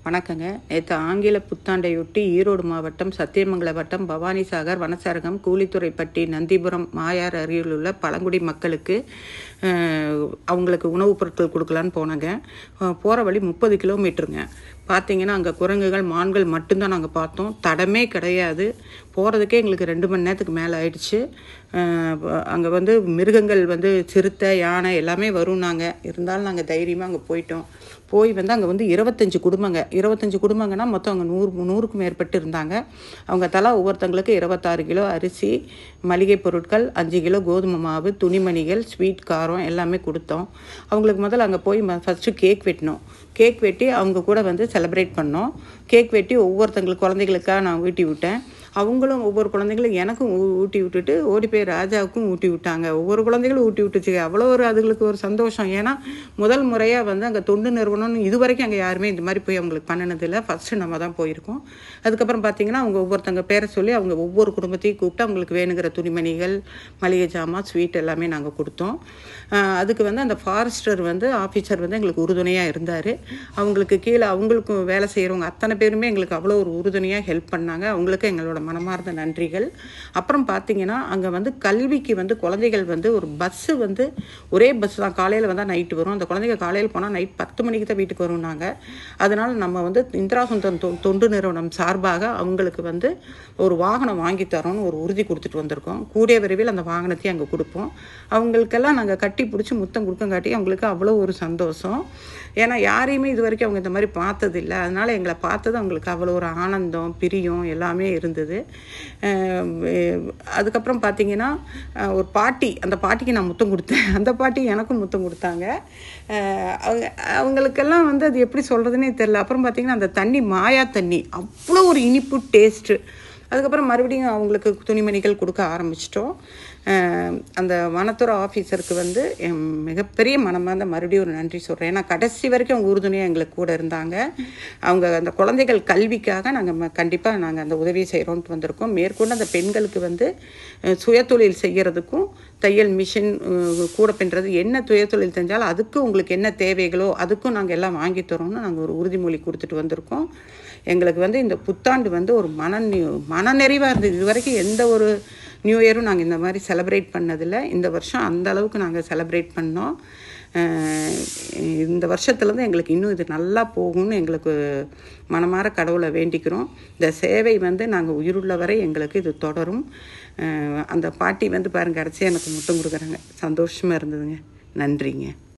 வணக்கங்க. நேற்று ஆங்கில புத்தாண்டையொட்டி ஈரோடு மாவட்டம் சத்தியமங்கல வட்டம் பவானிசாகர் வனச்சரகம் கூலித்துறைப்பட்டி நந்திபுரம் மாயார் அருகிலுள்ள பழங்குடி மக்களுக்கு அவங்களுக்கு உணவுப் பொருட்கள் கொடுக்கலான்னு போனேங்க. போகிற வழி 30 கிலோமீட்டருங்க. பார்த்தீங்கன்னா அங்கே குரங்குகள் மான்கள் மட்டும்தான் நாங்கள் பார்த்தோம். தடமே கிடையாது. போகிறதுக்கே எங்களுக்கு 2 மணி நேரத்துக்கு மேலே ஆயிடுச்சு. அங்கே மிருகங்கள் சிறுத்தை யானை எல்லாமே வரும்னாங்க. இருந்தாலும் நாங்கள் தைரியமாக அங்கே போயிட்டோம். போய் அங்கே 25 குடும்பங்கன்னா மொத்தம் அங்கே 100க்கும் மேற்பட்டு இருந்தாங்க. அவங்க தலா ஒவ்வொருத்தங்களுக்கு 26 கிலோ அரிசி, மளிகை பொருட்கள், 5 கிலோ கோதுமை மாவு, துணிமணிகள், ஸ்வீட், காரம் எல்லாமே கொடுத்தோம். அவங்களுக்கு முதல்ல அங்கே போய் ஃபஸ்ட்டு கேக் வெட்டினோம். கேக் வெட்டி அவங்க கூட செலிப்ரேட் பண்ணோம். கேக் வெட்டி ஒவ்வொருத்தங்களுக்கு குழந்தைகளுக்காக நான் ஊட்டி விட்டேன். அவங்களும் ஒவ்வொரு குழந்தைகளும் எனக்கும் ஊட்டி விட்டுட்டு ஓடி போய் ராஜாவுக்கும் ஊட்டி விட்டாங்க. ஒவ்வொரு குழந்தைகளும் ஊட்டி விட்டுச்சு. அவ்வளோ அதுகளுக்கு ஒரு சந்தோஷம். ஏன்னா முதல் முறையாக அங்கே தொண்டு நிறுவனம்னு இது வரைக்கும் அங்கே யாருமே இந்த மாதிரி போய் அவங்களுக்கு பண்ணினதில்லை. ஃபஸ்ட்டு நம்ம தான் போயிருக்கோம். அதுக்கப்புறம் பார்த்திங்கன்னா அவங்க ஒவ்வொருத்தங்க பேரை சொல்லி அவங்க ஒவ்வொரு குடும்பத்தையும் கூப்பிட்டு அவங்களுக்கு வேணுங்கிற துணிமணிகள், மளிகை ஜாமான், ஸ்வீட் எல்லாமே நாங்கள் கொடுத்தோம். அதுக்கு அந்த ஃபாரஸ்டர் ஆஃபீஸர் எங்களுக்கு உறுதுணையாக இருந்தார். அவங்களுக்கு கீழே அவங்களுக்கும் வேலை செய்கிறவங்க அத்தனை பேருமே எங்களுக்கு அவ்வளோ ஒரு உறுதுணையாக ஹெல்ப் பண்ணாங்க. அவங்களுக்கு எங்களோட மனமார்ந்த நன்றிகள். அப்புறம் பார்த்திங்கன்னா அங்கே கல்விக்கு குழந்தைகள் ஒரு பஸ்ஸு ஒரே பஸ் தான். காலையில் வந்தால் நைட்டு வரும். அந்த குழந்தைங்க காலையில் போனால் நைட் 10 மணிக்கு தான் வீட்டுக்கு வரும். நாங்கள் அதனால் நம்ம இந்திரா சுந்தரம் தொண்டு நிறுவனம் சார்பாக அவங்களுக்கு ஒரு வாகனம் வாங்கி தரோன்னு ஒரு உறுதி கொடுத்துட்டு வந்திருக்கோம். கூடிய விரைவில் அந்த வாகனத்தையும் அங்கே கொடுப்போம். அவங்களுக்கெல்லாம் நாங்கள் கட்டி பிடிச்சி முத்தம் கொடுக்கங்காட்டி அவங்களுக்கு அவ்வளோ ஒரு சந்தோஷம். ஏன்னா யாரையுமே இது வரைக்கும் அவங்க இந்த மாதிரி பார்த்ததில்லை. அதனால் எங்களை பார்த்தது அவங்களுக்கு அவ்வளோ ஒரு ஆனந்தம், பிரியம் எல்லாமே இருந்தது. அதுக்கப்புறம் பார்த்திங்கன்னா ஒரு பாட்டி, அந்த பாட்டிக்கு நான் முத்தம் கொடுத்தேன். அந்த பாட்டி எனக்கும் முத்தம் கொடுத்தாங்க. அவங்களுக்கெல்லாம் அது எப்படி சொல்கிறதுனே தெரில. அப்புறம் பார்த்திங்கன்னா அந்த தண்ணி மாயா தண்ணி அவ்வளோ ஒரு இனிப்பு டேஸ்ட்டு. அதுக்கப்புறம் மறுபடியும் அவங்களுக்கு துணிமணிகள் கொடுக்க ஆரம்பிச்சிட்டோம். அந்த வனத்துறை ஆஃபீஸருக்கு மிகப்பெரிய மனமார்ந்த மறுபடியும் ஒரு நன்றி சொல்கிறேன். ஏன்னா கடைசி வரைக்கும் அவங்க உறுதுணையாக எங்களுக்கு கூட இருந்தாங்க. அவங்க அந்த குழந்தைகள் கல்விக்காக நாங்கள் கண்டிப்பாக நாங்கள் அந்த உதவியை செய்கிறோன்ட்டு வந்திருக்கோம். மேற்கொண்டு அந்த பெண்களுக்கு சுயதொழில் செய்கிறதுக்கும் தையல் மிஷின் கூட பின்னுறது என்ன சுயதொழில் செஞ்சாலும் அதுக்கு உங்களுக்கு என்ன தேவைகளோ அதுக்கும் நாங்கள் எல்லாம் வாங்கி தரோம்னு நாங்கள் ஒரு உறுதிமொழி கொடுத்துட்டு வந்திருக்கோம். எங்களுக்கு இந்த புத்தாண்டு ஒரு மனநிறைவாக இருந்தது. இது வரைக்கும் எந்த ஒரு நியூ இயரும் நாங்கள் இந்த மாதிரி செலிப்ரேட் பண்ணதில்லை. இந்த வருஷம் அந்த அளவுக்கு நாங்கள் செலிப்ரேட் பண்ணோம். இந்த வருஷத்துலேருந்து எங்களுக்கு இன்னும் இது நல்லா போகும்னு எங்களுக்கு மனமார கடவுளை வேண்டிக்கிறோம். இந்த சேவை நாங்கள் உயிருள்ள வரை எங்களுக்கு இது தொடரும். அந்த பாட்டி பாருங்கள் கடைசியாக எனக்கு முத்தம் கொடுக்குறாங்க. சந்தோஷமாக இருந்ததுங்க. நன்றிங்க.